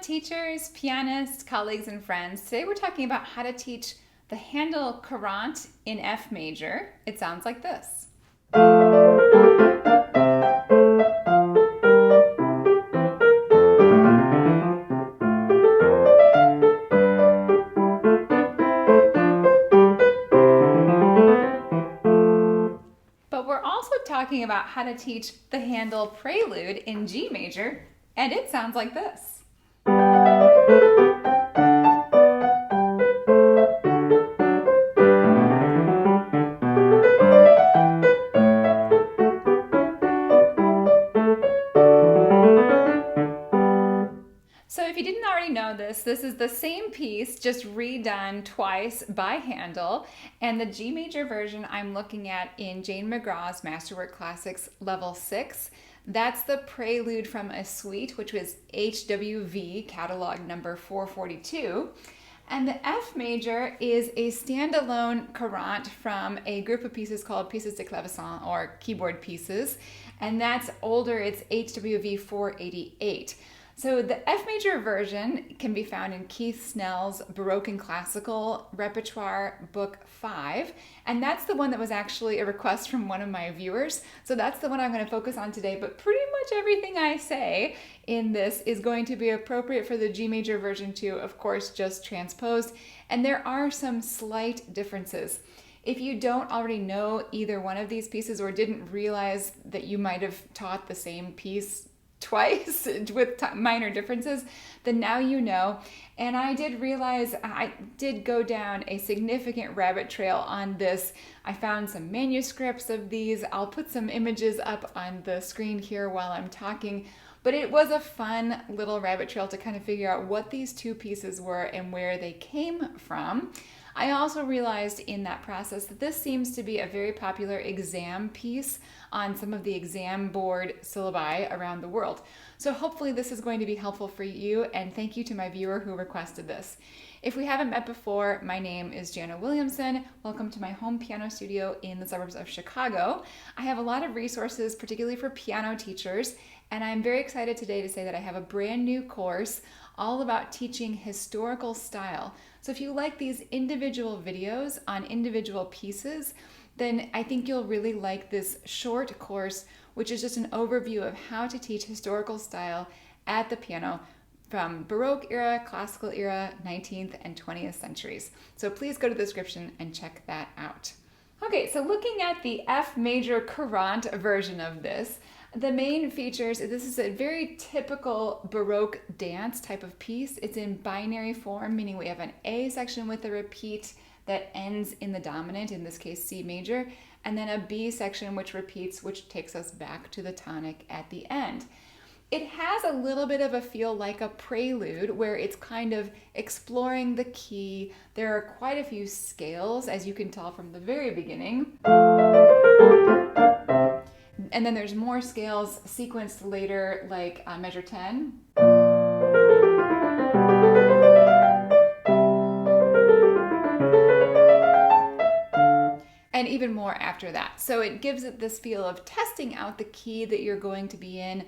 teachers, pianists, colleagues, and friends. Today we're talking about how to teach the Handel Courante in F major. It sounds like this. But we're also talking about how to teach the Handel Prelude in G major, and it sounds like this. So if you didn't already know this is the same piece just redone twice by Handel, and the G major version I'm looking at in Jane McGraw's Masterwork Classics Level 6. That's the Prelude from a Suite, which was HWV catalog number 442. And the F major is a standalone courante from a group of pieces called Pieces de Clavecin, or keyboard pieces, and that's older, it's HWV 488. So the F major version can be found in Keith Snell's Baroque and Classical Repertoire Book 5, and that's the one that was actually a request from one of my viewers. So that's the one I'm going to focus on today, but pretty much everything I say in this is going to be appropriate for the G major version too, of course, just transposed, and there are some slight differences. If you don't already know either one of these pieces or didn't realize that you might have taught the same piece twice with minor differences, then now you know. And I did realize I did go down a significant rabbit trail on this. I found some manuscripts of these. I'll put some images up on the screen here while I'm talking. But it was a fun little rabbit trail to kind of figure out what these two pieces were and where they came from. I also realized in that process that this seems to be a very popular exam piece on some of the exam board syllabi around the world. So hopefully this is going to be helpful for you, and thank you to my viewer who requested this. If we haven't met before, my name is Jana Williamson. Welcome to my home piano studio in the suburbs of Chicago. I have a lot of resources, particularly for piano teachers, and I'm very excited today to say that I have a brand new course all about teaching historical style. So if you like these individual videos on individual pieces, then I think you'll really like this short course, which is just an overview of how to teach historical style at the piano from Baroque era, Classical era, 19th and 20th centuries. So please go to the description and check that out. Okay, so looking at the F major courante version of this, the main features, this is a very typical Baroque dance type of piece. It's in binary form, meaning we have an A section with a repeat that ends in the dominant, in this case C major, and then a B section which repeats, which takes us back to the tonic at the end. It has a little bit of a feel like a prelude where it's kind of exploring the key. There are quite a few scales, as you can tell from the very beginning. And then there's more scales sequenced later, like measure 10. And even more after that. So it gives it this feel of testing out the key that you're going to be in,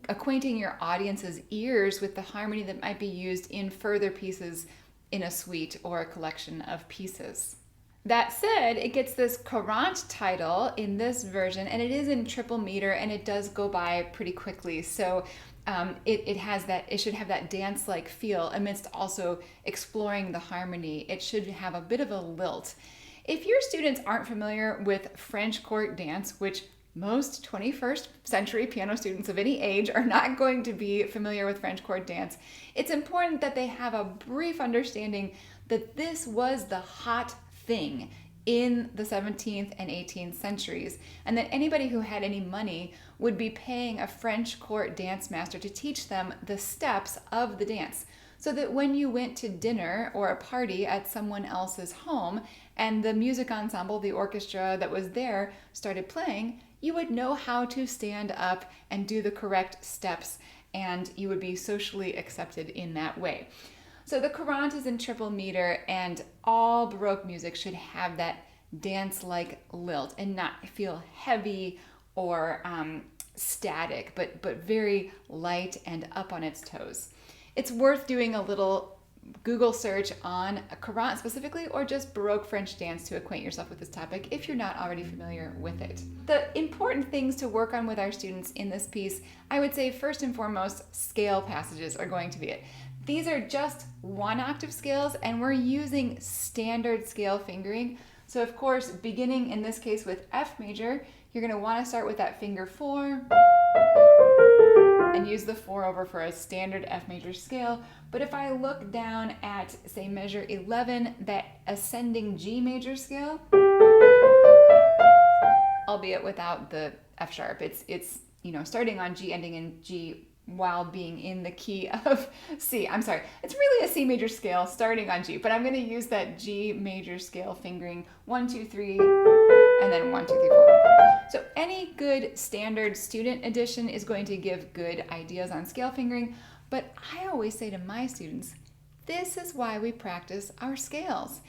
acquainting your audience's ears with the harmony that might be used in further pieces in a suite or a collection of pieces. That said, it gets this courante title in this version, and it is in triple meter, and it does go by pretty quickly. So it should have that dance-like feel amidst also exploring the harmony. It should have a bit of a lilt. If your students aren't familiar with French court dance, which most 21st century piano students of any age are not going to be familiar with French court dance, it's important that they have a brief understanding that this was the hot thing in the 17th and 18th centuries, and that anybody who had any money would be paying a French court dance master to teach them the steps of the dance, so that when you went to dinner or a party at someone else's home and the music ensemble, the orchestra that was there, started playing, you would know how to stand up and do the correct steps, and you would be socially accepted in that way. So the courante is in triple meter, and all Baroque music should have that dance-like lilt and not feel heavy or static, but very light and up on its toes. It's worth doing a little Google search on Courante specifically, or just Baroque French dance to acquaint yourself with this topic if you're not already familiar with it. The important things to work on with our students in this piece, I would say first and foremost, scale passages are going to be it. These are just 1-octave scales, and we're using standard scale fingering. So of course, beginning in this case with F major, you're going to want to start with that finger 4 and use the 4/over for a standard F major scale. But if I look down at, say, measure 11, that ascending G major scale, albeit without the F sharp, it's starting on G, ending in G, while being in the key of C. I'm sorry, it's really a C major scale starting on G, but I'm going to use that G major scale fingering 1, 2, 3, and then 1, 2, 3, 4. So any good standard student edition is going to give good ideas on scale fingering, but I always say to my students, this is why we practice our scales.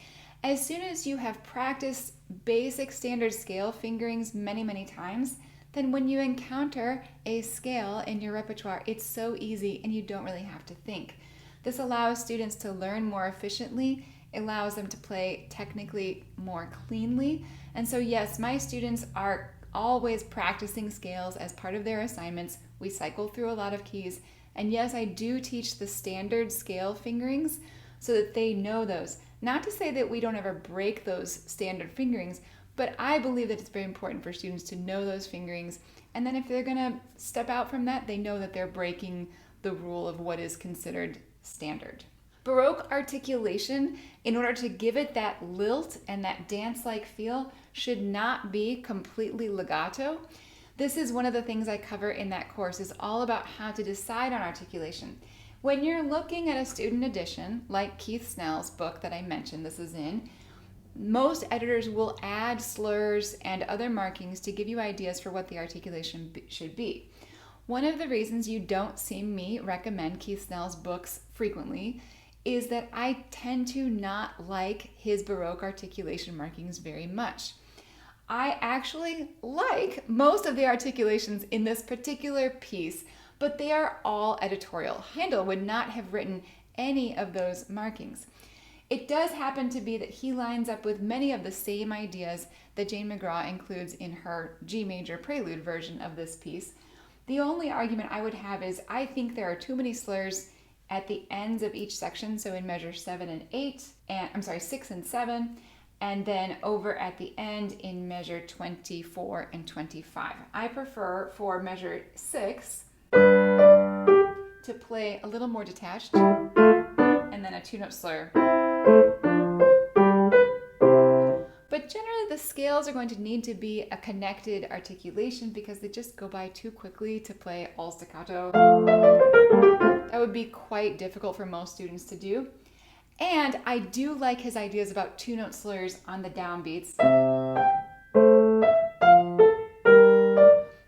As soon as you have practiced basic standard scale fingerings many, many times, then when you encounter a scale in your repertoire, it's so easy and you don't really have to think. This allows students to learn more efficiently, allows them to play technically more cleanly. And so yes, my students are always practicing scales as part of their assignments. We cycle through a lot of keys. And yes, I do teach the standard scale fingerings so that they know those. Not to say that we don't ever break those standard fingerings, but I believe that it's very important for students to know those fingerings. And then if they're going to step out from that, they know that they're breaking the rule of what is considered standard. Baroque articulation, in order to give it that lilt and that dance-like feel, should not be completely legato. This is one of the things I cover in that course, is all about how to decide on articulation. When you're looking at a student edition, like Keith Snell's book that I mentioned this is in, most editors will add slurs and other markings to give you ideas for what the articulation should be. One of the reasons you don't see me recommend Keith Snell's books frequently is that I tend to not like his Baroque articulation markings very much. I actually like most of the articulations in this particular piece, but they are all editorial. Handel would not have written any of those markings. It does happen to be that he lines up with many of the same ideas that Jane McGraw includes in her G major prelude version of this piece. The only argument I would have is I think there are too many slurs at the ends of each section, so in measure 7 and 8, and 6 and 7, and then over at the end in measure 24 and 25. I prefer for measure 6 to play a little more detached, and then a 2-note slur. But generally the scales are going to need to be a connected articulation because they just go by too quickly to play all staccato. That would be quite difficult for most students to do. And I do like his ideas about 2-note slurs on the downbeats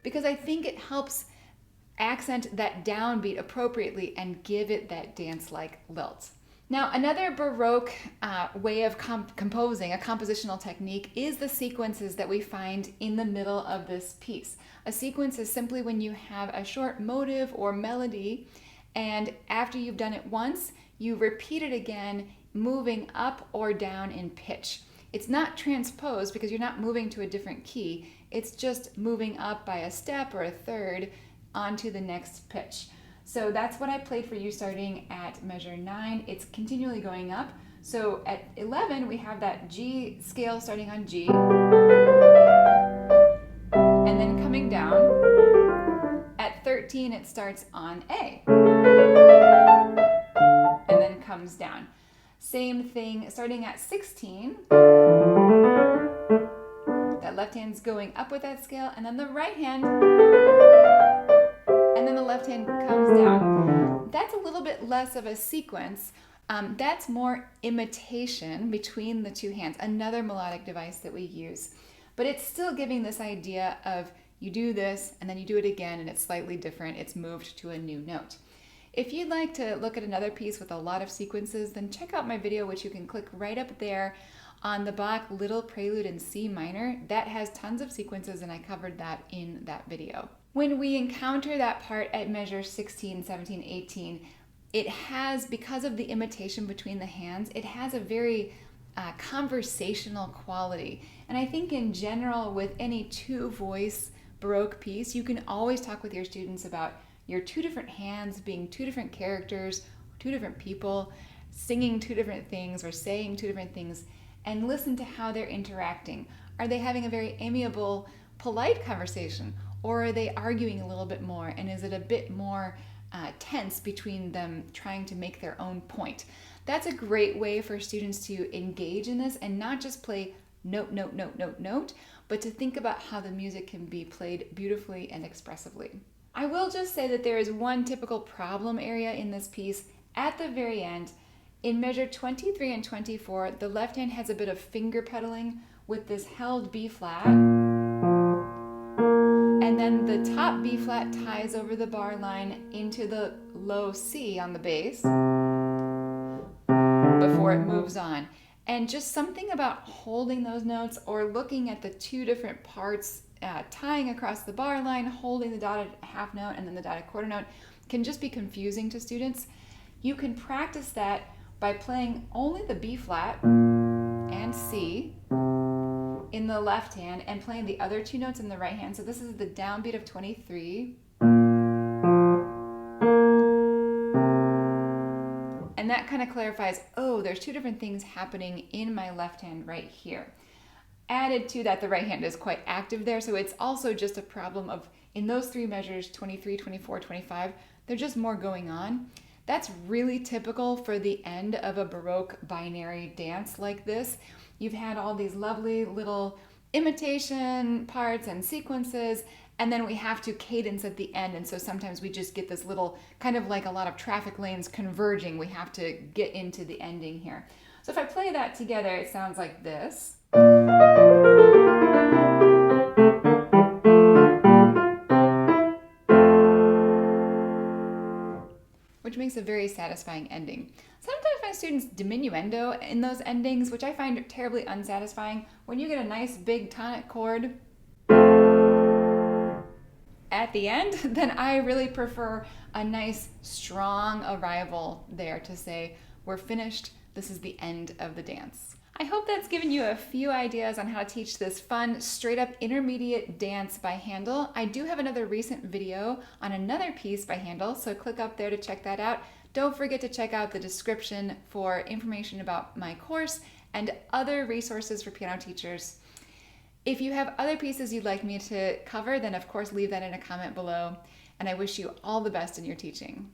because I think it helps accent that downbeat appropriately and give it that dance-like lilt. Now, another Baroque way of composing, a compositional technique, is the sequences that we find in the middle of this piece. A sequence is simply when you have a short motive or melody, and after you've done it once, you repeat it again, moving up or down in pitch. It's not transposed because you're not moving to a different key. It's just moving up by a step or a third onto the next pitch. So that's what I played for you starting at measure 9. It's continually going up. So at 11, we have that G scale starting on G, and then coming down. At 13, it starts on A, and then comes down. Same thing starting at 16. That left hand's going up with that scale, and then the right hand, and then the left hand comes down. That's a little bit less of a sequence. That's more imitation between the two hands, another melodic device that we use. But it's still giving this idea of you do this, and then you do it again, and it's slightly different. It's moved to a new note. If you'd like to look at another piece with a lot of sequences, then check out my video, which you can click right up there on the Bach Little Prelude in C minor. That has tons of sequences, and I covered that in that video. When we encounter that part at measure 16, 17, 18, it has, because of the imitation between the hands, it has a very conversational quality. And I think in general, with any two-voice Baroque piece, you can always talk with your students about your two different hands being two different characters, two different people, singing two different things or saying two different things, and listen to how they're interacting. Are they having a very amiable, polite conversation, or are they arguing a little bit more? And is it a bit more tense between them trying to make their own point? That's a great way for students to engage in this and not just play note, note, note, note, note, but to think about how the music can be played beautifully and expressively. I will just say that there is one typical problem area in this piece at the very end. In measure 23 and 24, the left hand has a bit of finger pedaling with this held B flat, and then the top B flat ties over the bar line into the low C on the bass before it moves on. And just something about holding those notes or looking at the two different parts, tying across the bar line, holding the dotted half note and then the dotted quarter note, can just be confusing to students. You can practice that by playing only the B flat and C in the left hand and playing the other two notes in the right hand. So this is the downbeat of 23. And that kind of clarifies, oh, there's two different things happening in my left hand right here. Added to that, the right hand is quite active there, so it's also just a problem of, in those three measures, 23, 24, 25, there's just more going on. That's really typical for the end of a Baroque binary dance like this. You've had all these lovely little imitation parts and sequences, and then we have to cadence at the end, and so sometimes we just get this little, kind of like a lot of traffic lanes converging. We have to get into the ending here. So if I play that together, it sounds like this. Which makes a very satisfying ending. Sometimes my students diminuendo in those endings, which I find terribly unsatisfying. When you get a nice big tonic chord at the end, then I really prefer a nice strong arrival there to say, we're finished, this is the end of the dance. I hope that's given you a few ideas on how to teach this fun, straight up intermediate dance by Handel. I do have another recent video on another piece by Handel, so click up there to check that out. Don't forget to check out the description for information about my course and other resources for piano teachers. If you have other pieces you'd like me to cover, then of course leave that in a comment below, and I wish you all the best in your teaching.